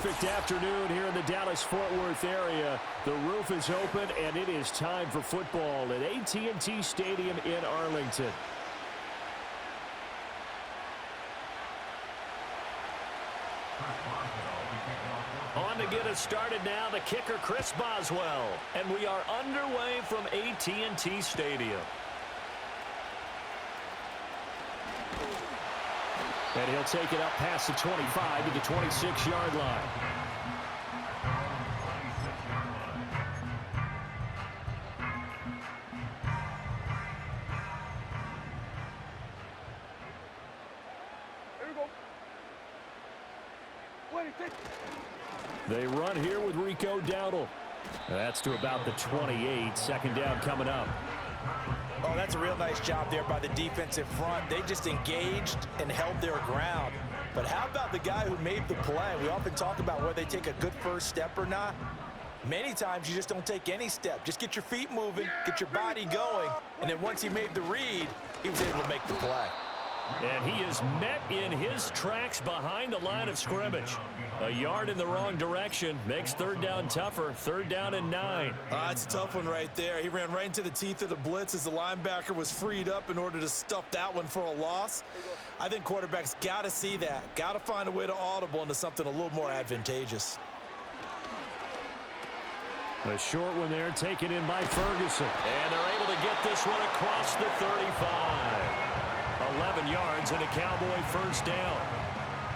Perfect afternoon here in the Dallas-Fort Worth area. The roof is open, and it is time for football at AT&T Stadium in Arlington. On to get us started now, the kicker, Chris Boswell. And we are underway from AT&T Stadium. And he'll take it up past the 25 to the 26-yard line. They run here with Rico Dowdle. That's to about the 28. Second down coming up. Oh, that's a real nice job there by the defensive front. They just engaged and held their ground. But how about the guy who made the play? We often talk about whether they take a good first step or not. Many times you just don't take any step. Just get your feet moving, get your body going, and then once he made the read, he was able to make the play. And he is met in his tracks behind the line of scrimmage. A yard in the wrong direction makes third down tougher. Third down and 9. It's a tough one right there. He ran right into the teeth of the blitz as the linebacker was freed up in order to stuff that one for a loss. I think quarterbacks got to see that. Got to find a way to audible into something a little more advantageous. A short one there taken in by Ferguson. And they're able to get this one across the 35. 11 yards and a Cowboy first down.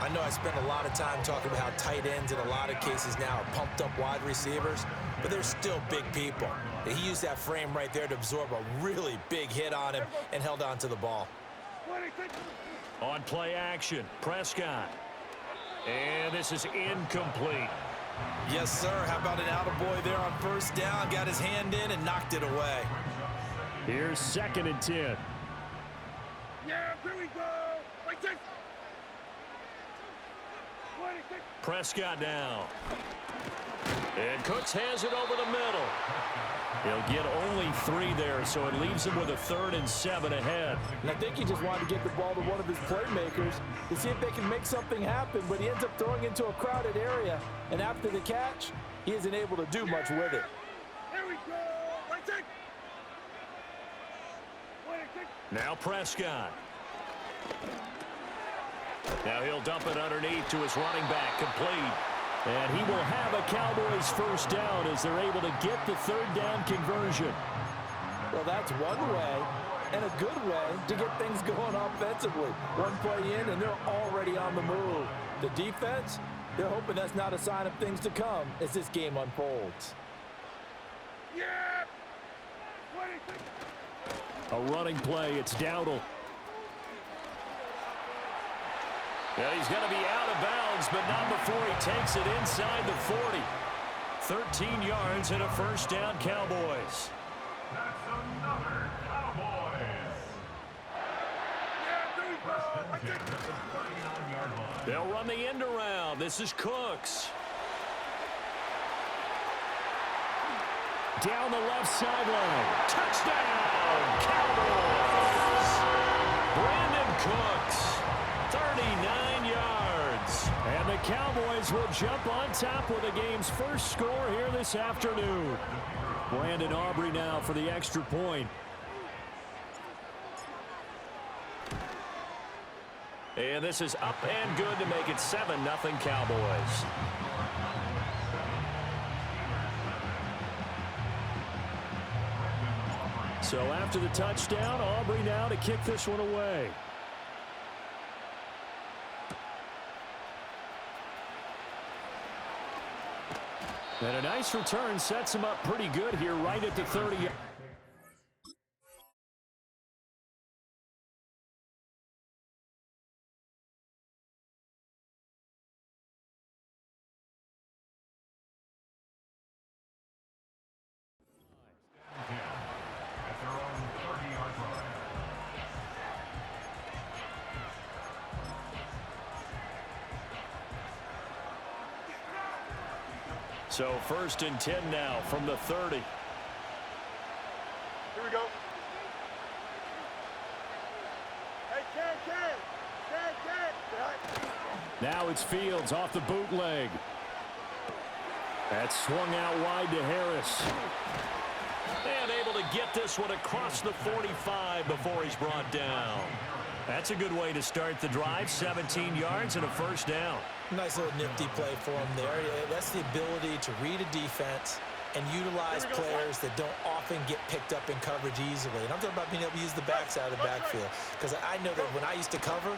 I know I spent a lot of time talking about how tight ends in a lot of cases now are pumped up wide receivers, but they're still big people. He used that frame right there to absorb a really big hit on him and held on to the ball. On play action, Prescott. And this is incomplete. Yes, sir. How about an attaboy there on first down? Got his hand in and knocked it away. Here's 2nd and 10. Yeah, here we go. Like this. Prescott now. And Cooks has it over the middle. He'll get only 3 there, so it leaves him with a 3rd and 7 ahead. And I think he just wanted to get the ball to one of his playmakers to see if they can make something happen, but he ends up throwing into a crowded area, and after the catch, he isn't able to do much with it. Here we go. Like this. Now Prescott. Now he'll dump it underneath to his running back, complete. And he will have a Cowboys first down as they're able to get the third down conversion. Well, that's one way and a good way to get things going offensively. One play in and they're already on the move. The defense, they're hoping that's not a sign of things to come as this game unfolds. Yeah. A running play, it's Dowdle. Yeah, he's going to be out of bounds, but not before he takes it inside the 40. 13 yards and a first down, Cowboys. That's another Cowboys. Yeah, there we go. They'll run the end around. This is Cooks. Down the left sideline. Touchdown, Cowboys. Brandon Cooks. 39 yards. And the Cowboys will jump on top with the game's first score here this afternoon. Brandon Aubrey now for the extra point. And this is up and good to make it 7-0 Cowboys. So after the touchdown, Aubrey now to kick this one away. And a nice return sets him up pretty good here right at the 30. So 1st and 10 now from the 30. Here we go. Hey, Ken. Now it's Fields off the bootleg. That's swung out wide to Harris. And able to get this one across the 45 before he's brought down. That's a good way to start the drive. 17 yards and a first down. Nice little nifty play for him there. That's the ability to read a defense and utilize players that don't often get picked up in coverage easily. And I'm talking about being able to use the backside of the backfield. Because I know that when I used to cover,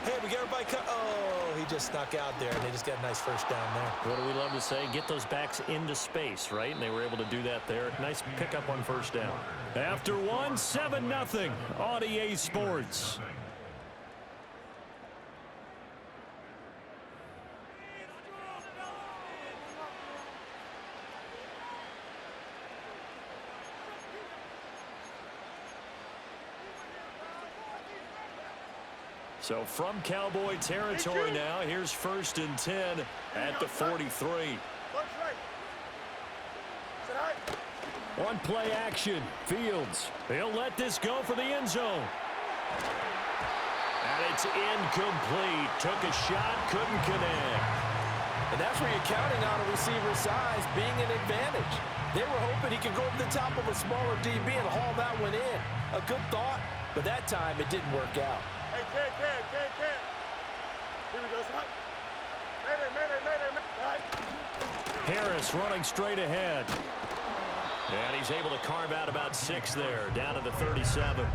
hey, we got everybody oh, he just snuck out there, and they just got a nice first down there. What do we love to say? Get those backs into space, right? And they were able to do that there. Nice pickup on first down. After one, 7-0 on EA Sports. So from Cowboy territory now, here's 1st and 10 at the 43. On play action, Fields. He'll let this go for the end zone. And it's incomplete. Took a shot, couldn't connect. And that's where you're counting on a receiver's size being an advantage. They were hoping he could go over the top of a smaller DB and haul that one in. A good thought, but that time it didn't work out. Hey, Ken. Here we go, son. Mayday. Harris running straight ahead. And he's able to carve out about 6 there, down to the 37.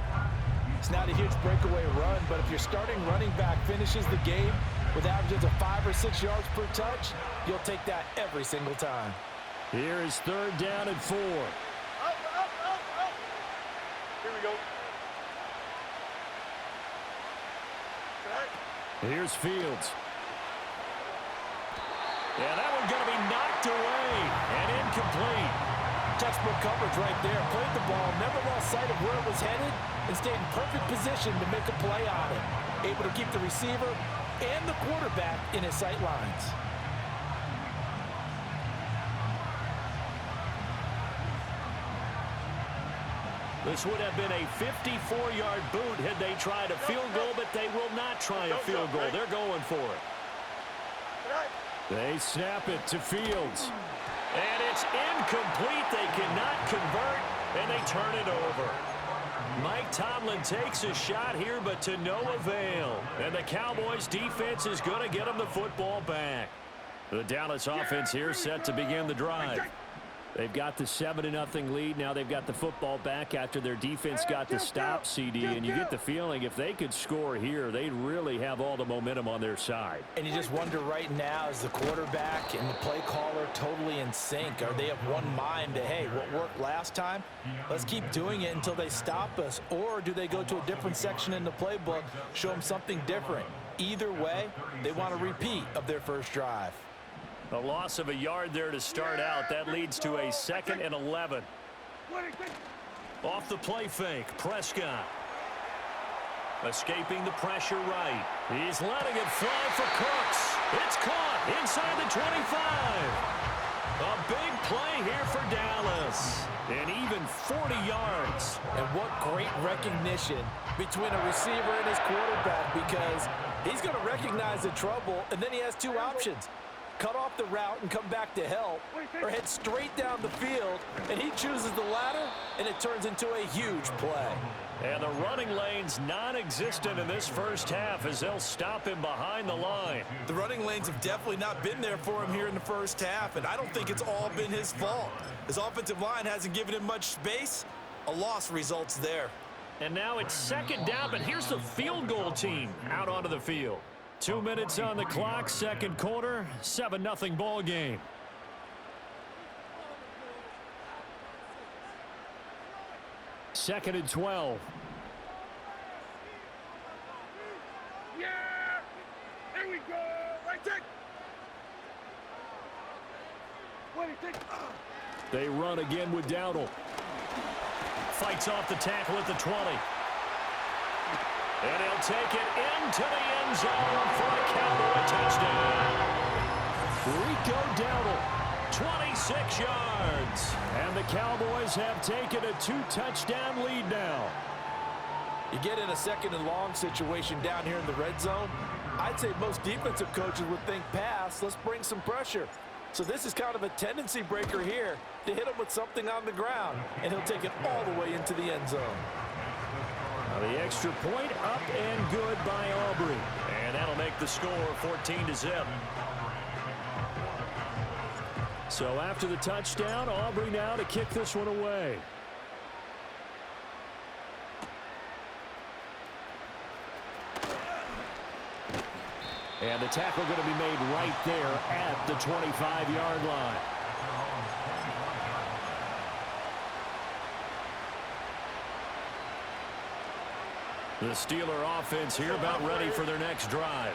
It's not a huge breakaway run, but if your starting running back finishes the game with averages of 5 or 6 yards per touch, you'll take that every single time. Here is 3rd down and 4. Up. Here we go. Here's Fields. Yeah, that one's going to be knocked away and incomplete. Textbook coverage right there. Played the ball, never lost sight of where it was headed, and stayed in perfect position to make a play on it. Able to keep the receiver and the quarterback in his sight lines. This would have been a 54-yard boot had they tried a field goal, but they will not try a field goal. They're going for it. They snap it to Fields. And it's incomplete. They cannot convert, and they turn it over. Mike Tomlin takes a shot here, but to no avail. And the Cowboys' defense is going to get them the football back. The Dallas offense here set to begin the drive. They've got the 7-0 lead. Now they've got the football back after their defense got the stop, CD. And you get the feeling if they could score here, they'd really have all the momentum on their side. And you just wonder right now, is the quarterback and the play caller totally in sync? Are they of one mind that, hey, what worked last time, let's keep doing it until they stop us? Or do they go to a different section in the playbook, show them something different? Either way, they want a repeat of their first drive. A loss of a yard there to start out. That leads to a 2nd and 11. Off the play fake, Prescott. Escaping the pressure right. He's letting it fly for Cooks. It's caught inside the 25. A big play here for Dallas. And even 40 yards. And what great recognition between a receiver and his quarterback, because he's going to recognize the trouble, and then he has 2 options. Cut off the route and come back to help, or head straight down the field, and he chooses the latter, and it turns into a huge play. And the running lane's non-existent in this first half as they'll stop him behind the line. The running lanes have definitely not been there for him here in the first half, and I don't think it's all been his fault. His offensive line hasn't given him much space. A loss results there. And now it's 2nd down, but here's the field goal team out onto the field. 2 minutes on the clock, 2nd quarter, 7-0 ball game. Second and 12. Yeah! There we go! Right check! What do you think? They run again with Dowdle. Fights off the tackle at the 20. And he'll take it into the end zone for a Cowboy touchdown. Rico Dowdle, 26 yards. And the Cowboys have taken a 2-touchdown lead now. You get in a 2nd and long situation down here in the red zone, I'd say most defensive coaches would think pass, let's bring some pressure. So this is kind of a tendency breaker here to hit him with something on the ground, and he'll take it all the way into the end zone. The extra point up and good by Aubrey. And that'll make the score 14-0. So after the touchdown, Aubrey now to kick this one away. And the tackle going to be made right there at the 25-yard line. The Steeler offense here about ready for their next drive.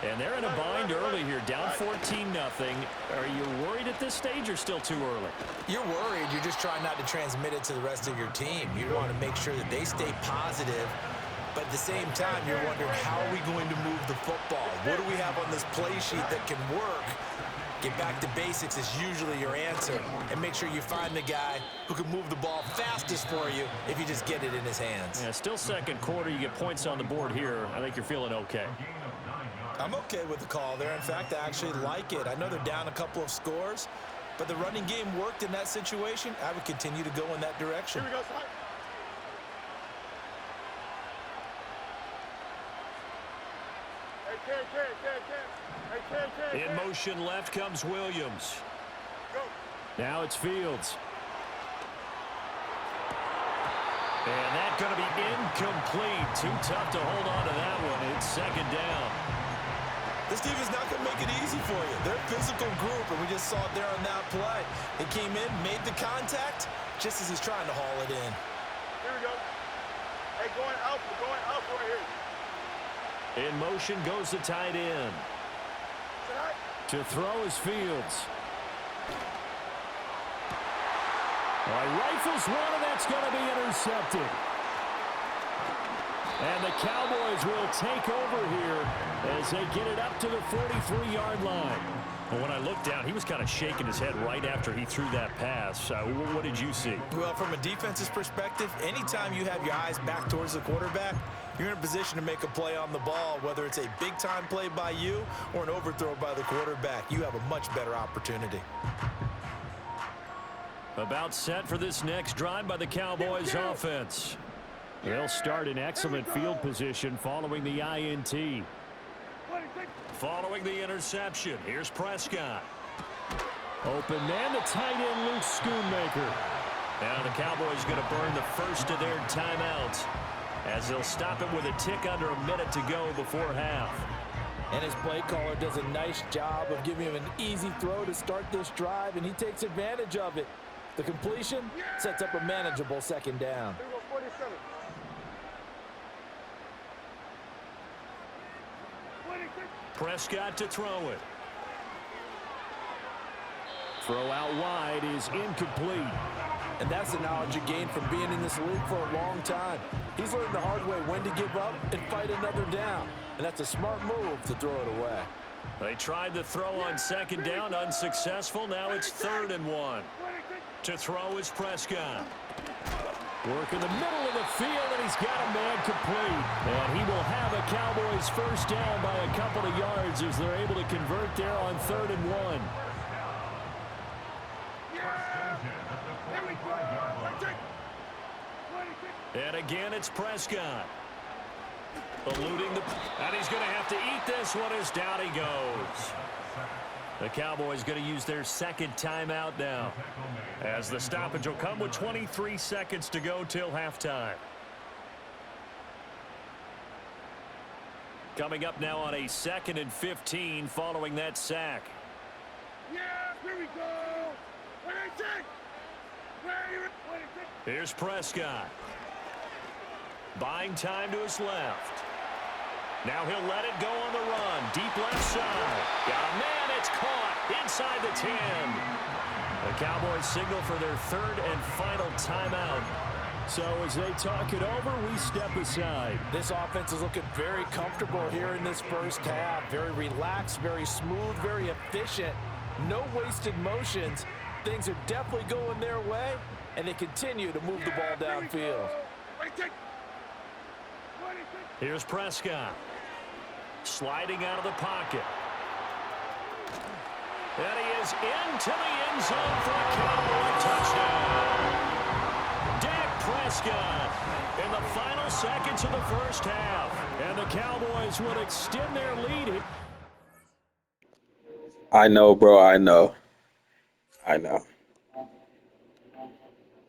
And they're in a bind early here, down 14-0. Are you worried at this stage or still too early? You're worried. You're just trying not to transmit it to the rest of your team. You want to make sure that they stay positive. But at the same time, you're wondering, how are we going to move the football? What do we have on this play sheet that can work? Get back to basics is usually your answer. And make sure you find the guy who can move the ball fastest for you if you just get it in his hands. Yeah, still second quarter. You get points on the board here. I think you're feeling okay. I'm okay with the call there. In fact, I actually like it. I know they're down a couple of scores, but the running game worked in that situation. I would continue to go in that direction. Here we go, son. In motion left comes Williams. Now it's Fields. And that's going to be incomplete. Too tough to hold on to that one. It's second down. This team is not going to make it easy for you. They're a physical group, and we just saw it there on that play. They came in, made the contact, just as he's trying to haul it in. Here we go. Hey, going out right here. In motion goes the tight end. To throw is Fields. Rifles one, and that's going to be intercepted. And the Cowboys will take over here as they get it up to the 43-yard line. Well, when I looked down, he was kind of shaking his head right after he threw that pass. What did you see? Well, from a defense's perspective, anytime you have your eyes back towards the quarterback, you're in a position to make a play on the ball, whether it's a big-time play by you or an overthrow by the quarterback. You have a much better opportunity. About set for this next drive by the Cowboys offense. They'll start in excellent field position following the INT. Following the interception, here's Prescott. Open man, the tight end, Luke Schoonmaker. Now the Cowboys going to burn the first of their timeouts as they'll stop it with a tick under a minute to go before half. And his play caller does a nice job of giving him an easy throw to start this drive, and he takes advantage of it. The completion sets up a manageable second down. Here we go, 47. Prescott to throw it. Throw out wide is incomplete. And that's the knowledge you gain from being in this league for a long time. He's learned the hard way when to give up and fight another down. And that's a smart move to throw it away. They tried the throw on second down, unsuccessful. Now it's 3rd and 1. To throw is Prescott. Work in the middle of the field, and he's got a man complete. And he will have a Cowboys first down by a couple of yards as they're able to convert there on 3rd and 1. And again, it's Prescott. Eluding the... And he's going to have to eat this one as down he goes. The Cowboys going to use their second timeout now, as the stoppage will come with 23 seconds to go till halftime. Coming up now on a 2nd and 15 following that sack. Yeah, here we go. Here's Prescott. Buying time to his left. Now he'll let it go on the run. Deep left side. Got a man. It's caught inside the 10. The Cowboys signal for their 3rd and final timeout. So as they talk it over, we step aside. This offense is looking very comfortable here in this first half. Very relaxed, very smooth, very efficient. No wasted motions. Things are definitely going their way, and they continue to move the ball downfield. Here's Prescott. Sliding out of the pocket. And he is into the end zone for a Cowboy touchdown. Dak Prescott in the final seconds of the first half. And the Cowboys would extend their lead. I know, bro. I know.